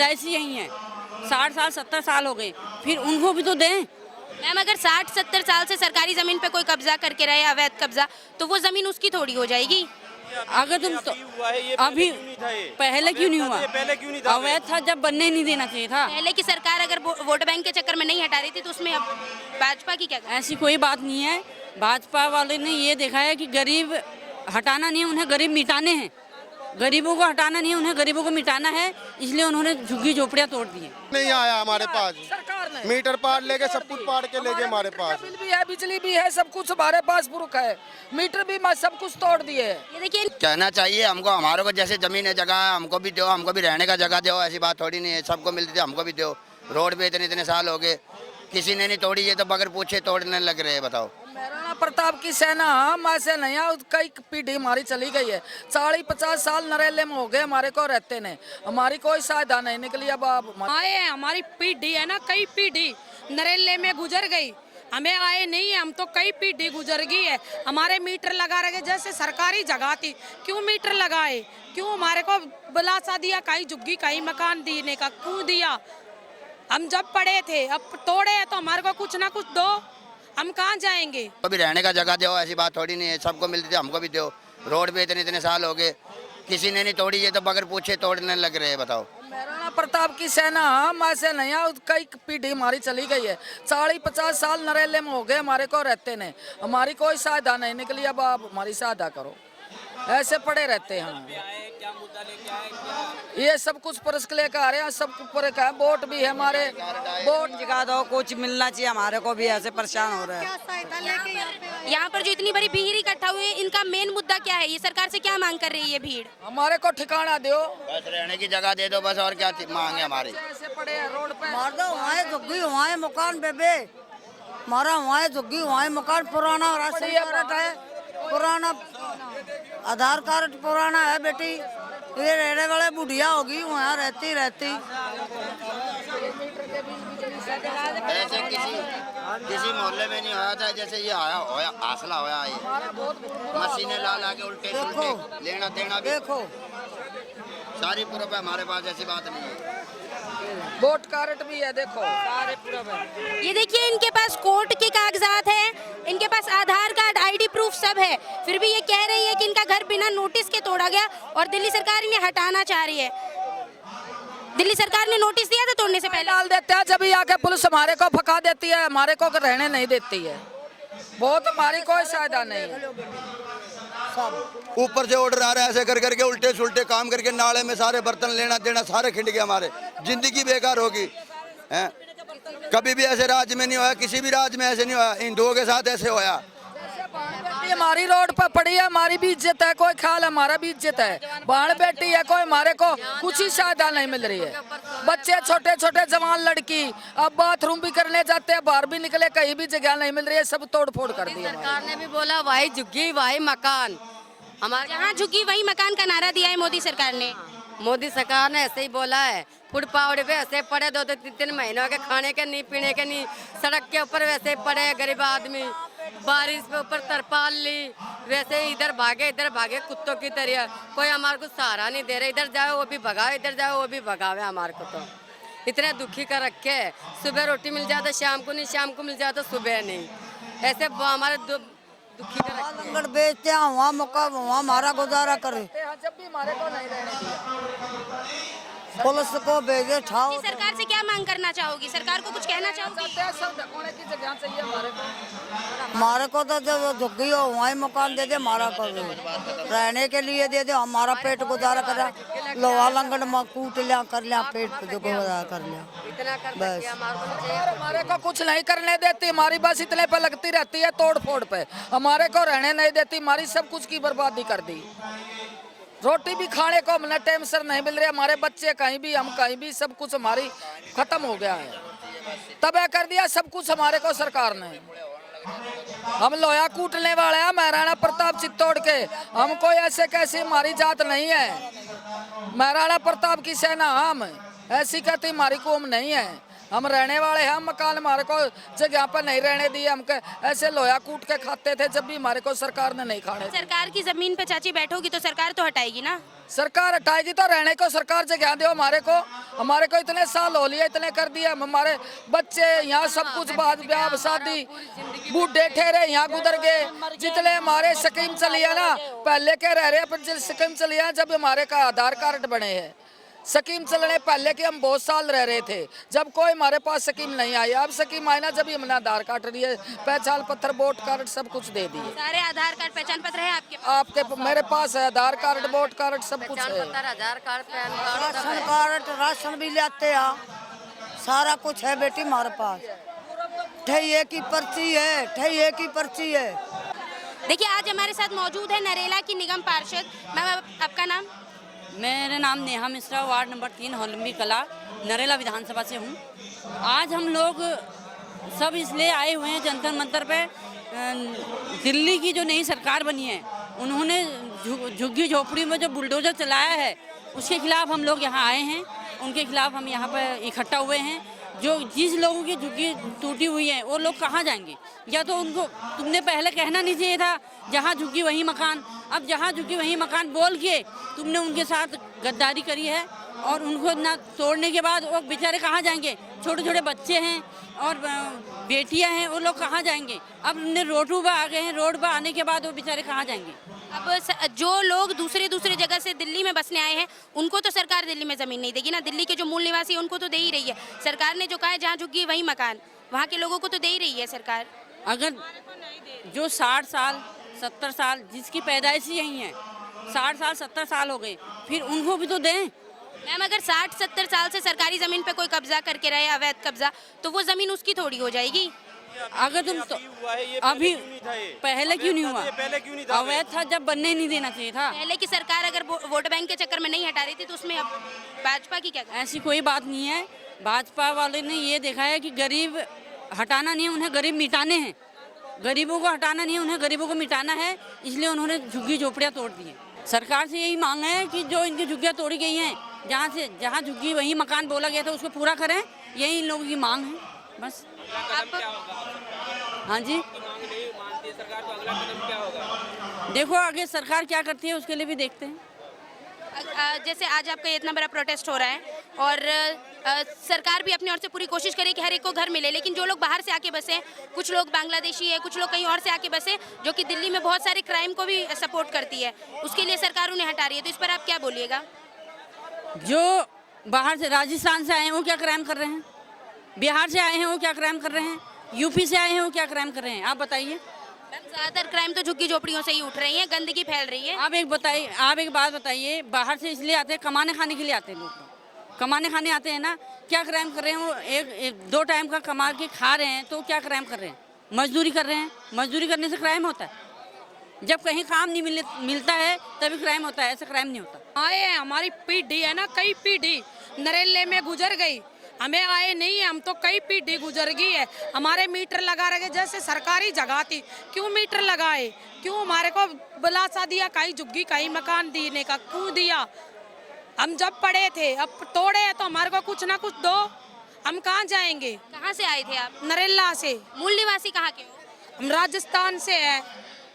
ऐसी यही है, 60 साल 70 साल हो गए, फिर उनको भी तो दें। मैम अगर 60-70 साल से सरकारी जमीन पे कोई कब्जा करके रहे, अवैध कब्जा, तो वो जमीन उसकी थोड़ी हो जाएगी। अगर तुम तो अभी पहले क्यों नहीं हुआ? पहले क्यों नहीं था? अवैध था जब बनने ही नहीं देना चाहिए था। पहले की सरकार अगर वोट बैंक के चक्कर में नहीं हटा रही थी तो उसमें अब भाजपा की क्या? ऐसी कोई बात नहीं है। भाजपा वाले ने ये देखा है कि गरीब हटाना नहीं है, उन्हें गरीब मिटाने हैं। गरीबों को हटाना नहीं है, उन्हें गरीबों को मिटाना है, इसलिए उन्होंने झुग्गी झोपड़ियाँ तोड़ दी है। नहीं आया हमारे पास, सरकार ने मीटर पार लेके सब कुछ पार के ले गए हमारे पास। बिल भी है, बिजली भी है, सब कुछ हमारे पास प्रूफ है, मीटर भी सब कुछ तोड़ दिए। ये देखिए कहना चाहिए हमको, हमारे को जैसे जमीन है जगह है हमको भी दो, हमको भी रहने का जगह दो, ऐसी बात थोड़ी नहीं है। सबको मिलती थी, हमको भी दो। रोड पे इतने इतने साल हो गए, किसी ने नहीं तोड़ी, ये तो बगैर पूछे तोड़ने लग रहे हैं। बताओ, महाराणा प्रताप की सेना हम ऐसे नहीं है, कई पीढ़ी हमारी चली गई है, 40-50 साल नरेले में हो गए हमारे को रहते ने, हमारी कोई सहायता नहीं निकली। अब आए हमारी पीढ़ी है ना, कई पीढ़ी नरेले में गुजर गई, हमें आए नहीं है, हम तो कई पीढ़ी गुजर गई है। हमारे मीटर लगा रहे, जैसे सरकारी जगह थी, क्यों मीटर लगाए? क्यों हमारे को बुलासा दिया? कहीं झुग्गी कहीं मकान देने का क्यों दिया? हम जब पढ़े थे, अब तोड़े हैं तो हमारे को कुछ ना कुछ दो, हम कहाँ जाएंगे? तो भी रहने का जगह दो, ऐसी बात थोड़ी नहीं है। सबको मिलती थी, हमको भी दो। रोड पे इतने इतने साल हो गए, किसी ने नहीं तोड़ी, ये तो बगैर पूछे तोड़ने लग रहे हैं। बताओ, महाराणा प्रताप की सेना हम ऐसे नहीं है, कई पीढ़ी हमारी चली गई है, 40-50 साल नरेले में हो गए हमारे को रहते ने, हमारी कोई सहायता नहीं निकली। अब आप हमारी सहायता करो, ऐसे पड़े रहते हैं। ये सब कुछ परस लेकर आ रहे हैं, सब ऊपर का वोट भी है हमारे, वोट जगह दो, कुछ मिलना चाहिए हमारे को भी, ऐसे परेशान हो रहे हैं। यहाँ पर जो इतनी बड़ी भीड़ इकट्ठा हुई है, इनका मेन मुद्दा क्या है? ये सरकार से क्या मांग कर रही है भीड़? हमारे को ठिकाना दो, बस रहने की जगह दे दो, बस। और क्या मांगे हमारी? ऐसे पड़े हैं रोड पे। मार दो, वहाँ झुग्गी वहाँ मकान बेबे, मारा वहाँ झुग्गी वहाँ मकान, पुराना राशन कार्ड है, पुराना आधार कार्ड पुराना है बेटी, ये रहने वाले बुढ़िया होगी वहाँ रहती ऐसे किसी मोहल्ले में नहीं होया था जैसे ये आया होया, हासिल होया। ये मशीनें ला ला के उल्टे सुल्टे लेना देना भी देखो, सारी प्रूफ है हमारे पास, ऐसी बात नहीं है। वोट कार्ड भी है, देखो ये देखिए इनके पास कोर्ट के कागजात हैं, इनके पास आधार कार्ड, आईडी प्रूफ सब है, फिर भी ये कह रही है कि इनका घर बिना नोटिस के तोड़ा गया और दिल्ली सरकार इन्हें हटाना चाह रही है। दिल्ली सरकार ने नोटिस दिया था तोड़ने से पहले? डाल देते हैं, जब आके पुलिस हमारे को फंका देती है, हमारे को रहने नहीं देती है, बहुत हमारी कोई सहायता नहीं है। ऊपर से ऑर्डर आ रहा है, ऐसे कर करके उल्टे सुल्टे काम करके नाले में सारे बर्तन लेना देना सारे खिंड गए हमारे, जिंदगी बेकार होगी। हैं, कभी भी ऐसे राज्य में नहीं होया, किसी भी राज्य में ऐसे नहीं होया, हिंदुओं के साथ ऐसे होया। हमारी रोड पर पड़ी है, हमारी भी इज्जत है, कोई ख्याल हमारा भी इज्जत है, बाढ़ बेटी है, कोई हमारे को कुछ ही सहायता नहीं मिल रही है। बच्चे छोटे छोटे जवान लड़की अब बाथरूम भी करने जाते हैं, बाहर भी निकले, कहीं भी जगह नहीं मिल रही है, सब तोड़ फोड़ कर दी। सरकार ने भी बोला वही झुग्गी वही मकान, हमारे जहाँ झुकी वही मकान का नारा दिया है मोदी सरकार ने। मोदी सरकार ने ऐसे ही बोला है। फुटपाथ पे ऐसे पड़े 2-3 महीनों के, खाने के नहीं, पीने के नहीं, सड़क के ऊपर वैसे पड़े गरीब आदमी, बारिश पे ऊपर तरपाल ली, वैसे इधर भागे कुत्तों की तरह। कोई हमारे को सहारा नहीं दे रहा, इधर जाओ वो भी भगाओ, इधर जाओ वो भी भगावे हमारे को। तो इतने दुखी कर रखे है, सुबह रोटी मिल जाए तो शाम को नहीं, शाम को मिल जाए तो सुबह नहीं, ऐसे हमारे दुखी कर रखे। लंगड़ बेचते हैं वहाँ मौका, वहाँ हमारा गुजारा करे, जब भी हमारे को नहीं रहने दिया। पुलिस को भेजे ठाओ। ये सरकार से क्या मांग करना चाहोगी? सरकार को कुछ कहना चाहोगी? सब ढकोने की जगह चाहिए हमारे को। हमारे को तो जब झुग्गी हो वहीं मकान दे दे, हमारा को रहने के लिए दे दे, हमारा पेट गुजारा कर, लोहा लंगड़ में कूट लिया कर लिया, पेट गुजारा कर लिया, बस। हमारे को कुछ नहीं करने देती, हमारी बस इतने पे लगती रहती है, तोड़ फोड़ पे हमारे को रहने नहीं देती, हमारी सब कुछ की बर्बादी कर दी। रोटी भी खाने को हमने टाइम सर नहीं मिल रही, हमारे बच्चे कहीं भी, हम कहीं भी, सब कुछ हमारी खत्म हो गया है, तबाह कर दिया सब कुछ हमारे को सरकार ने। हम लोहा कूटने वाले हैं, महाराणा प्रताप चित्तौड़ के, हम कोई ऐसे कैसी हमारी जात नहीं है, महाराणा प्रताप की सेना हम ऐसी कहती हमारी कौम नहीं है, हम रहने वाले हैं, हम मकान हमारे को जगह पर नहीं रहने दिए, हमको ऐसे लोया कूट के खाते थे जब भी हमारे को सरकार ने नहीं खाने दिए। सरकार की जमीन पे चाची बैठोगी तो सरकार तो हटाएगी ना। सरकार हटाएगी तो रहने को सरकार जगह दो हमारे को इतने साल हो लिए, इतने कर दिया, हमारे बच्चे यहाँ सब कुछ बाद ब्याह शादी बूढ़े ठहरे यहाँ गुजर गए। जितने हमारे स्कीम चली है ना, पहले के रह रहे पर जिस स्कीम चली है जब हमारे का आधार कार्ड बने हैं, स्कीम चलने पहले के हम बहुत साल रह रहे थे, जब कोई हमारे पास स्कीम नहीं आई। अब स्कीम आई ना, जब हमने आधार कार्ड लिए, पहचान पत्र, वोट कार्ड सब कुछ दे दिए। सारे आधार कार्ड पहचान पत्र है आपके पास? आपके मेरे पास है आधार कार्ड, वोट कार्ड सब कुछ है। Aadhaar card, pan card, ration card, ration भी लाते हैं, सारा कुछ है बेटी हमारे पास। ठैये की पर्ची है, ठैये की पर्ची है। देखिए आज हमारे साथ मौजूद है नरेला की निगम पार्षद। मैम आपका नाम? मेरा नाम नेहा मिश्रा, वार्ड नंबर 3 होलंबी कला, नरेला विधानसभा से हूँ। आज हम लोग सब इसलिए आए हुए हैं जंतर मंतर पे, दिल्ली की जो नई सरकार बनी है उन्होंने झुग्गी झोपड़ी में जो बुलडोजर चलाया है उसके खिलाफ हम लोग यहाँ आए हैं। उनके खिलाफ हम यहाँ पर इकट्ठा हुए हैं। जो जिस लोगों की झुग्गी टूटी हुई है वो लोग कहाँ जाएंगे? या तो उनको तुमने पहले कहना नहीं चाहिए था जहाँ झुग्गी वहीं मकान। अब जहाँ झुग्गी वहीं मकान बोल के तुमने उनके साथ गद्दारी करी है और उनको ना तोड़ने के बाद वो बेचारे कहाँ जाएंगे? छोटे छोटे बच्चे हैं और बेटियां हैं, वो लोग कहाँ जाएंगे? अब उन्हें रोड पर आ गए हैं, रोड पर आने के बाद वो बेचारे कहाँ जाएंगे? अब जो लोग दूसरे जगह से दिल्ली में बसने आए हैं उनको तो सरकार दिल्ली में ज़मीन नहीं देगी ना। दिल्ली के जो मूल निवासी हैं उनको तो दे ही रही है सरकार ने, जो कहा है जहाँ झुग्गी वहीं मकान, वहाँ के लोगों को तो दे ही रही है सरकार। अगर जो 60 साल 70 साल जिसकी पैदाइश ही यही है, 60 साल 70 साल हो गए, फिर उनको भी तो दें। मैम अगर 60-70 साल से सरकारी ज़मीन पे कोई कब्जा करके रहे, अवैध कब्जा, तो वो ज़मीन उसकी थोड़ी हो जाएगी। अगर तुम तो अभी पहले क्यों नहीं हुआ? अवैध था जब बनने नहीं देना चाहिए था। पहले की सरकार अगर वोट बैंक के चक्कर में नहीं हटा रही थी तो उसमें अब भाजपा की क्या? ऐसी कोई बात नहीं है। भाजपा वाले ने ये देखा है कि गरीब हटाना नहीं है, उन्हें गरीब मिटाने हैं। गरीबों को हटाना नहीं है, उन्हें गरीबों को मिटाना है, इसलिए उन्होंने झुग्गी झोपड़ियाँ तोड़ दी हैं। सरकार से यही मांग है कि जो इनकी झुग्गियाँ तोड़ी गई हैं, जहाँ झुग्गी वहीं मकान बोला गया था उसको पूरा करें, यही इन लोगों की मांग है बस। हाँ जी, देखो आगे सरकार क्या करती है उसके लिए भी देखते हैं। जैसे आज आपका इतना बड़ा प्रोटेस्ट हो रहा है और सरकार भी अपनी ओर से पूरी कोशिश करे कि हर एक को घर मिले, लेकिन जो लोग बाहर से आके बसे हैं, कुछ लोग बांग्लादेशी है, कुछ लोग कहीं और से आके बसे, जो कि दिल्ली में बहुत सारे क्राइम को भी सपोर्ट करती है, उसके लिए सरकार उन्हें हटा रही है, तो इस पर आप क्या बोलिएगा? जो बाहर से राजस्थान से आए हैं वो क्या क्राइम कर रहे हैं? बिहार से आए हैं वो क्या क्राइम कर रहे हैं? यूपी से आए हैं वो क्या क्राइम कर रहे हैं? आप बताइए। ज़्यादातर क्राइम तो झुग्गी झोपड़ियों से ही उठ रही हैं, गंदगी फैल रही है। आप एक बात बताइए, बाहर से इसलिए आते हैं, कमाने खाने के लिए आते हैं लोग, कमाने खाने आते हैं ना, क्या क्राइम कर रहे हैं? वो एक 2 टाइम का कमा के खा रहे हैं तो क्या क्राइम कर रहे हैं? मजदूरी कर रहे हैं। मजदूरी करने से क्राइम होता है? जब कहीं काम नहीं मिलता है तभी क्राइम होता है, ऐसा क्राइम नहीं होता। आए हैं, हमारी पीढ़ी है ना, कई पीढ़ी नरेले में गुजर गई, हमें आए नहीं है, हम तो कई पीढ़ी गुजर गई है। हमारे मीटर लगा रहे, जैसे सरकारी जगह थी, क्यों मीटर लगाए? क्यों हमारे को बुलासा दिया? कहीं झुग्गी कहीं मकान देने का क्यों दिया? हम जब पढ़े थे, अब तोड़े हैं तो हमारे को कुछ ना कुछ दो, हम कहाँ जाएंगे? कहाँ से आए थे आप? नरेला से। मूल निवासी कहाँ के हो? हम राजस्थान से है।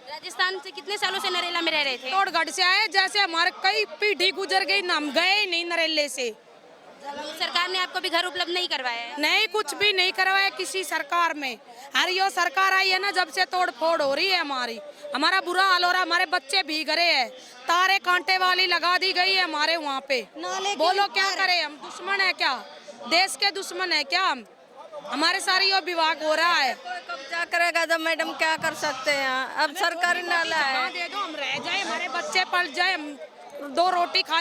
राजस्थान से कितने सालों से नरेला में रह रहे थे? तोड़गढ़ से आए, जैसे हमारे कई पीढ़ी गुजर गई ना, हम गए नहीं नरेले से। सरकार ने आपको भी घर उपलब्ध नहीं करवाया है? नहीं, कुछ भी नहीं करवाया किसी सरकार में। अरे यो सरकार आई है ना, जब से तोड़ फोड़ हो रही है हमारा बुरा हाल हो रहा है, हमारे बच्चे भीग रहे हैं, तारे कांटे वाली लगा दी गई है हमारे वहाँ पे। बोलो क्या करें? हम दुश्मन है क्या? देश के दुश्मन है क्या हम? हमारे सारी यो विभाग हो रहा है। कब्जा करेगा तो मैडम क्या कर सकते हैं? अब सरकारी नाला है, दे दो, हम रह जाए, हमारे बच्चे पल जाए, हम 2 रोटी खा।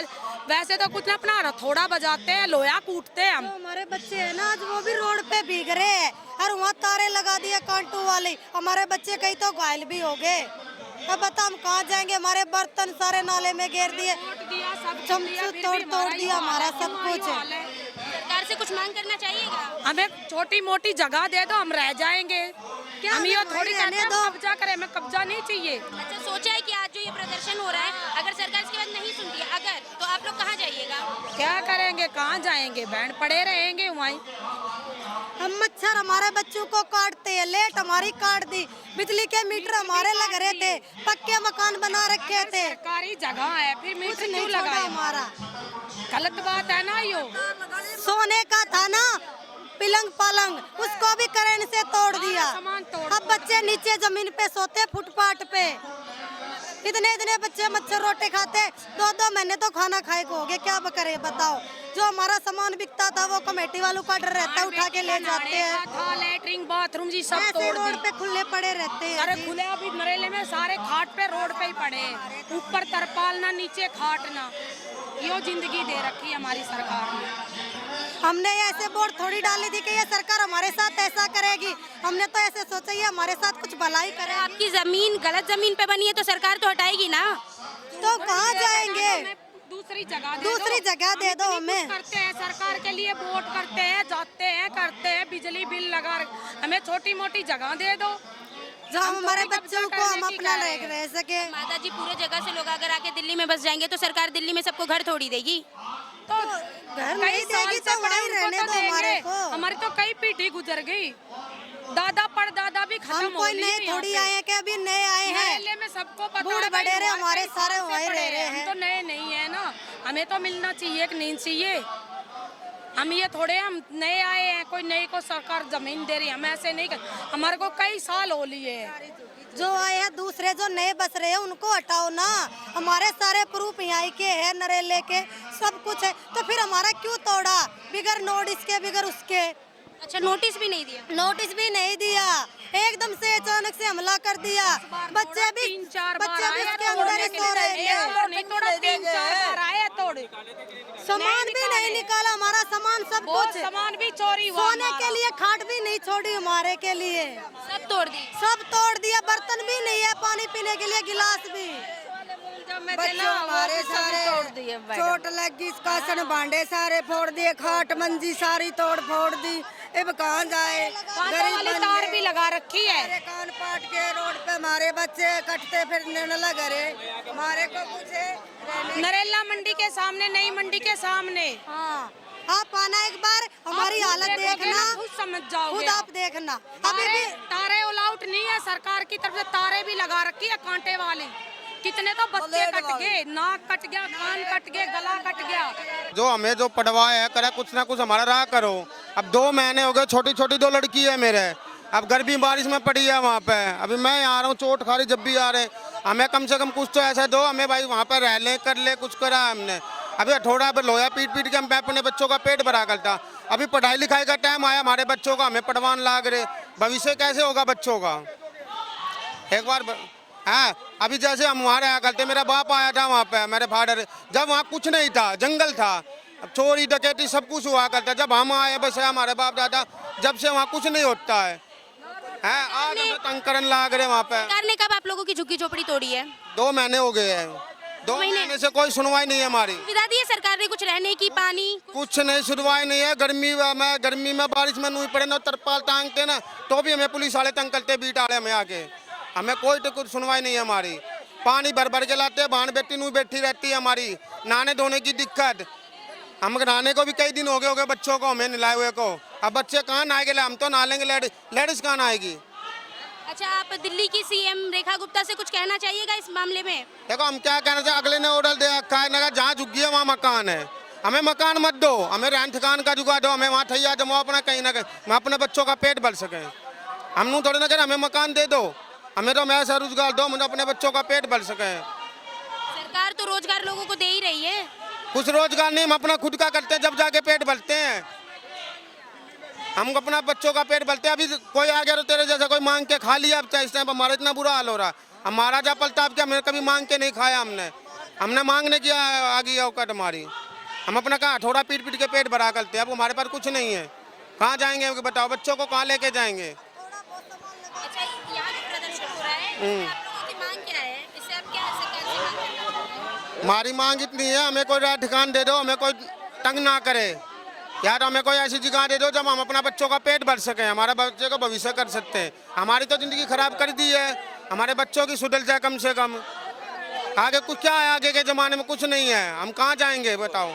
वैसे तो कुछ ना, अपना हथौड़ा बजाते हैं, लोया कूटते हैं हम। हमारे बच्चे हैं ना, आज वो भी रोड पे भीग रहे हैं और वहाँ तारे लगा दिए कांटू वाले, हमारे बच्चे कई तो घायल भी हो गए। अब बता हम कहाँ जाएंगे? हमारे बर्तन सारे नाले में गिर दिए, तोड़ दिया हमारा सब कुछ। सरकार से कुछ मांग करना चाहिएगा? हमें छोटी मोटी जगह दे दो, हम रह जाएंगे। हम ये थोड़ी कहते हैं कब्जा करें, हमें कब्जा नहीं चाहिए। अच्छा, सोचा है कि आज जो ये ये प्रदर्शन हो रहा है, अगर सरकार इसके बाद नहीं सुनती है, अगर तो आप लोग कहाँ जाइएगा? क्या करेंगे, कहाँ जाएंगे, बैंड पड़े रहेंगे वहीं। हम मच्छर हमारे बच्चों को काटते हैं, लेट हमारी काट दी, बिजली के मीटर हमारे लग रहे थे, पक्के मकान बना रखे थे, सरकारी जगह है फिर मीटर क्यों लगाए? हमारा गलत बात है ना यो। सोने का था ना पलंग पलंग, उसको भी करेंट से तोड़ दिया। सामान तोड़ अब बच्चे नीचे जमीन पे सोते, फुटपाथ पे। इतने इतने बच्चे मच्छर रोटे खाते, 2-2 महीने तो खाना खाए को हो गए, क्या करे बताओ। जो हमारा सामान बिकता था वो कमेटी वालों का डर रहता है, उठा के ले जाते हैं। लेटरिंग बाथरूम जी सब ऐसे तोड़ रोड दी। पे खुले पड़े रहते हैं। सारे खुले अभी नरेले में सारे खाट पे रोड पे ही पड़े हैं, ऊपर तरपाल ना, नीचे खाट ना। यो जिंदगी दे रखी है हमारी सरकार ने। हमने ऐसे बोर्ड थोड़ी डाली थी कि ये सरकार हमारे साथ ऐसा करेगी, हमने तो ऐसे सोचा ये हमारे साथ कुछ भलाई करे। आपकी जमीन गलत जमीन पे बनी है तो सरकार तो हटाएगी ना। तो कहाँ जाएंगे? दूसरी जगह दे दो हमें। करते हैं सरकार के लिए, वोट करते हैं, जाते हैं, करते हैं, बिजली बिल लगा, हमें छोटी मोटी जगह दे दो जहाँ हमारे बच्चों को हम अपना रह सके। माता जी, पूरे जगह से लोग अगर आके दिल्ली में बस जाएंगे तो सरकार दिल्ली में सबको घर थोड़ी देगी। तो घर नहीं देगी तो वहीं रहने दो हमारे को। हमारी तो कई पीढ़ी गुजर गई, दादा परदादा भी खत्म हम हो कोई गई नए थोड़ी आए हैं कि अभी नए आए हैं। नरेले में सबको पता बूढ़ है भाई, बड़ेरे वहाँ हमारे कई सारे साल से वहीं पड़े रह रहे हम हैं। तो नए नहीं है ना, हमें तो मिलना चाहिए, एक नींद चाहिए। हम ये थोड़े हम नए आए हैं, कोई नए को सरकार जमीन दे रही है, हम ऐसे नहीं कर, हमारे को कई साल हो लिए हैं। जो आए हैं दूसरे जो नए बस रहे हैं उनको हटाओ ना। हमारे सारे प्रूफ यहाँ के हैं, नरेले के सब कुछ है, तो फिर हमारा क्यों तोड़ा? बिगर नोटिस के, बिगर उसके। अच्छा, नोटिस भी नहीं दिया? नोटिस भी नहीं दिया, एकदम से अचानक से हमला कर दिया। बच्चे भी 3-4 बच्चे बार भी आए उसके अंदर ही सो रहे हैं। नहीं तोड़ा, 3-4 बार आए तोड़े, सामान भी नहीं निकाला, हमारा सामान सब वो कुछ। सामान भी चोरी हुआ सोने हमारा। के लिए खाट भी नहीं छोड़ी हमारे के लिए, सब तोड़ दी। सब तोड़ दिया। बर्तन भी नहीं है, पानी पीने के लिए गिलास भी। बच्चों हमारे सारे चोट लगी, कासन भांडे सारे फोड़ दिए, खाट मंजी सारी तोड़ फोड़ दी। अब कहाँ जाए? कांटों वाली तार भी लगा रखी है। हमारे कान पाट के रोड पे हमारे बच्चे कटते फिरने न लग रहे, हमारे को कुछ नरेला मंडी के सामने, नई मंडी के सामने। हाँ, आप आना एक बार, हमारी आप हालत देखोगे ना, देखना, खुद समझ जाओगे। खुद आप देखना। अभी भी तारे ऑल आउट नहीं है, सरकार की तरफ से तारे भी लगा रखी है कांटे वाली। कितने तो बच्चे कट गए, नाक कट गया, कान कट गए, गला कट गया। जो हमें जो पढ़वाया है करे कुछ ना कुछ हमारा राह करो। अब 2 महीने हो गए, छोटी छोटी 2 लड़की है मेरे, अब गर्मी बारिश में पड़ी है वहाँ पे। अभी मैं आ रहा हूँ, चोट खा रही, जब भी आ रहे हमें कम से कम कुछ तो ऐसा दो हमें भाई, वहाँ पर रह ले, कर ले, कुछ करा हमने। अभी थोड़ा लोया पीट पीट के हम अपने बच्चों का पेट भरा करता। अभी पढ़ाई लिखाई का टाइम आया हमारे बच्चों का, हमें पढ़वान लाग रहे, भविष्य कैसे होगा बच्चों का? एक बार हाँ, अभी जैसे हम वहाँ रहा करते, मेरा बाप आया था वहाँ पे, मेरे फादर, जब वहाँ कुछ नहीं था, जंगल था, चोरी डकैती सब कुछ हुआ करता। जब हम आए बस हमारे बाप दादा, जब से वहाँ कुछ नहीं होता है। आज हमें तंग करन लाग रहे वहाँ पे। सरकार ने कब आप लोगों की झुग्गी झोपड़ी तोड़ी है? 2 महीने हो गए हैं, 2 महीने से कोई सुनवाई नहीं है हमारी। सुविधा दी है सरकार ने कुछ रहने की, पानी? कुछ नहीं, सुनवाई नहीं है। गर्मी में बारिश में नहीं पड़े ना, तरपाल टांगते ना, तो भी हमें पुलिस वाले तंग करते, बीट आड़े हमें आके। हमें कोई तो कुछ सुनवाई नहीं है हमारी। पानी भर भर के लाते हैं, बहन बेटी नहीं बैठी रहती है हमारी, नहाने धोने की दिक्कत। हम नहाने को भी कई दिन हो गए बच्चों को, हमें नहलाए हुए को। अब बच्चे कहाँ नहाएंगे? हम तो नहा लेंगे, लेडीज कहाँ नहाएगी? अच्छा, आप दिल्ली की सीएम रेखा गुप्ता से कुछ कहना चाहिएगा इस मामले में? देखो हम क्या कहना चाहिए, अगले ने ऑर्डर दे रखा है, जहाँ झुग्गी है वहाँ मकान है, हमें मकान मत दो, हमें रहन ठिकान का जुगा दो, हमें वहाँ ठैया जमाओ अपना कहीं ना कहीं, हम अपने बच्चों का पेट भर सकें। हम थोड़े ना करें हमें मकान दे दो, हमें तो ऐसा रोजगार दो, मुझे अपने बच्चों का पेट भर सके। सरकार तो रोजगार लोगों को दे ही रही है। कुछ रोजगार नहीं, हम अपना खुद का करते हैं, जब जाके पेट भरते हैं। हम अपना बच्चों का पेट भरते हैं। अभी कोई आ गया तो तेरे जैसा कोई मांग के खा लिया, अब इस टाइम हमारा इतना बुरा हाल हो रहा। हमारा जा पलता अब क्या, हमने कभी मांग के नहीं खाया, हमने मांगने की आ गई औकात हमारी। हम अपना कहा थोड़ा पीट पीट के पेट भरा करते हैं, अब हमारे पास कुछ नहीं है, कहाँ जाएंगे बताओ? बच्चों को कहाँ लेके जाएंगे? अच्छा, यहाँ जो प्रदर्शन हो रहा है, आप लोगों की मांग क्या है? इससे आप क्या सरकार से मांग करते हैं? हमारी मांग इतनी है, हमें कोई राह ठिकान दे दो, हमें कोई तंग ना करे यार, हमें कोई ऐसी जगह दे दो जब हम अपना बच्चों का पेट भर सकें, हमारे बच्चे का भविष्य कर सकते हैं। हमारी तो ज़िंदगी खराब कर दी है, हमारे बच्चों की सुधर जाए कम से कम। आगे कुछ क्या है, आगे के ज़माने में कुछ नहीं है, हम कहाँ जाएंगे बताओ।